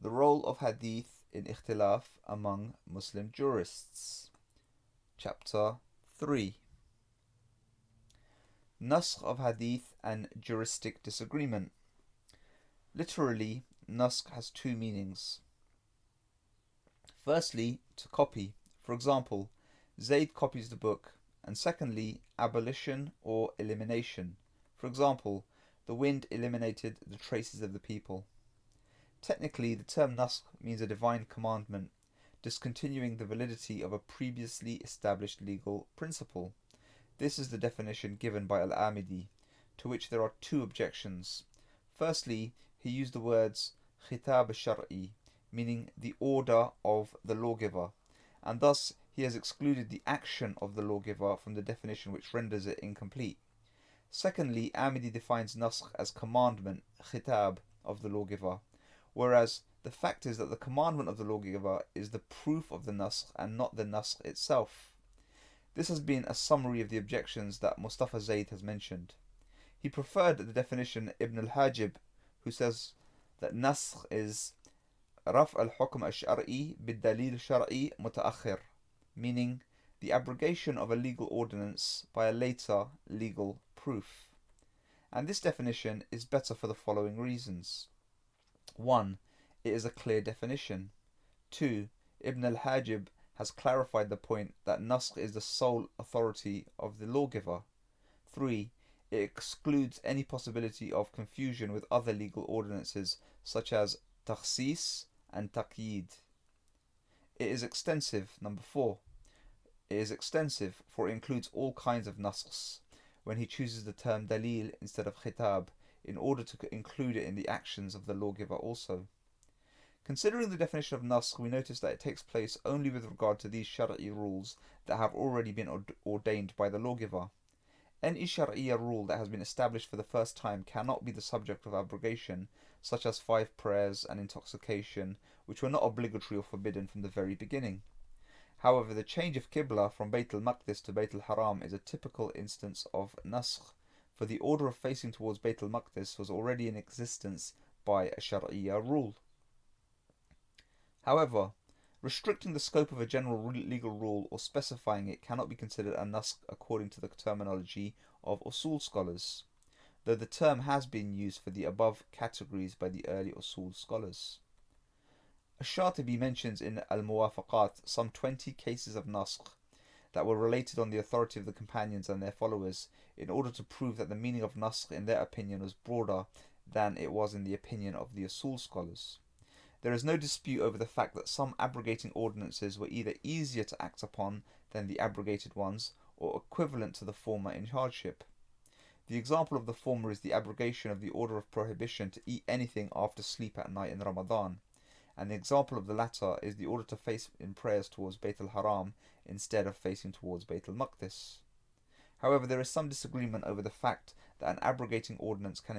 The Role of Hadith in Ikhtilāf among Muslim Jurists. Chapter 3. Naskh of Hadith and Juristic Disagreement. Literally, Naskh has two meanings. Firstly, to copy. For example, Zayd copies the book. And secondly, abolition or elimination. For example, the wind eliminated the traces of the people. Technically, the term Naskh means a divine commandment, discontinuing the validity of a previously established legal principle. This is the definition given by Al-Tirmidhi, to which there are two objections. Firstly, he used the words khitab al-shar'i, meaning the order of the lawgiver, and thus he has excluded the action of the lawgiver from the definition, which renders it incomplete. Secondly, Tirmidhi defines Naskh as commandment, khitab, of the lawgiver, whereas the fact is that the commandment of the lawgiver is the proof of the Naskh and not the Naskh itself. This has been a summary of the objections that Mustafa Zayd has mentioned. He preferred the definition Ibn al-Hajib, who says that Naskh is raf al-hukm al-shar'i bid-dalil shar'i muta'akhir, meaning the abrogation of a legal ordinance by a later legal proof. And this definition is better for the following reasons. 1. It is a clear definition. 2. Ibn al-Hajib has clarified the point that Naskh is the sole authority of the lawgiver. 3. It excludes any possibility of confusion with other legal ordinances such as takhsis and taqyid. It is extensive. Number 4. It is extensive, for it includes all kinds of naskhs when he chooses the term dalil instead of khitab, in order to include it in the actions of the lawgiver also. Considering the definition of naskh, we notice that it takes place only with regard to these shar'i rules that have already been ordained by the lawgiver. Any shar'iyya rule that has been established for the first time cannot be the subject of abrogation, such as 5 prayers and intoxication, which were not obligatory or forbidden from the very beginning. However, the change of Qibla from Bayt al-Maqdis to Bayt al-Haram is a typical instance of naskh, for the order of facing towards Bayt al-Maqdis was already in existence by a shar'iyya rule. However, restricting the scope of a general legal rule or specifying it cannot be considered a naskh according to the terminology of usul scholars, though the term has been used for the above categories by the early usul scholars. Ash-Shatibi mentions in Al-Muwafaqat some 20 cases of naskh that were related on the authority of the companions and their followers, in order to prove that the meaning of naskh in their opinion was broader than it was in the opinion of the usul scholars. There is no dispute over the fact that some abrogating ordinances were either easier to act upon than the abrogated ones, or equivalent to the former in hardship. The example of the former is the abrogation of the order of prohibition to eat anything after sleep at night in Ramadan, and the example of the latter is the order to face in prayers towards Bayt al-Haram instead of facing towards Bayt al-Maqdis. However, there is some disagreement over the fact that an abrogating ordinance can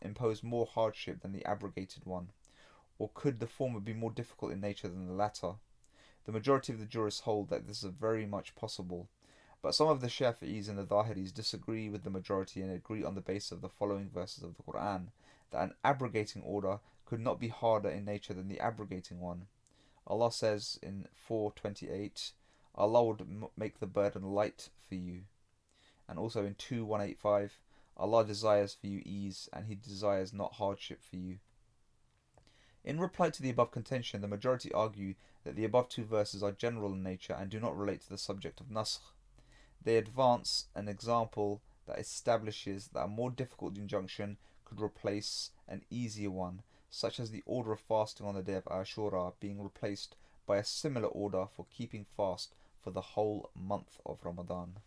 impose more hardship than the abrogated one, or could the former be more difficult in nature than the latter. The majority of the jurists hold that this is very much possible, but some of the Shafi'is and the Zahiris disagree with the majority and agree on the basis of the following verses of the Quran, that an abrogating order could not be harder in nature than the abrogating one. Allah says in 4:28, Allah would make the burden light for you. And also in 2:185, Allah desires for you ease, and He desires not hardship for you. In reply to the above contention, the majority argue that the above two verses are general in nature and do not relate to the subject of naskh. They advance an example that establishes that a more difficult injunction could replace an easier one, such as the order of fasting on the day of Ashura being replaced by a similar order for keeping fast for the whole month of Ramadan.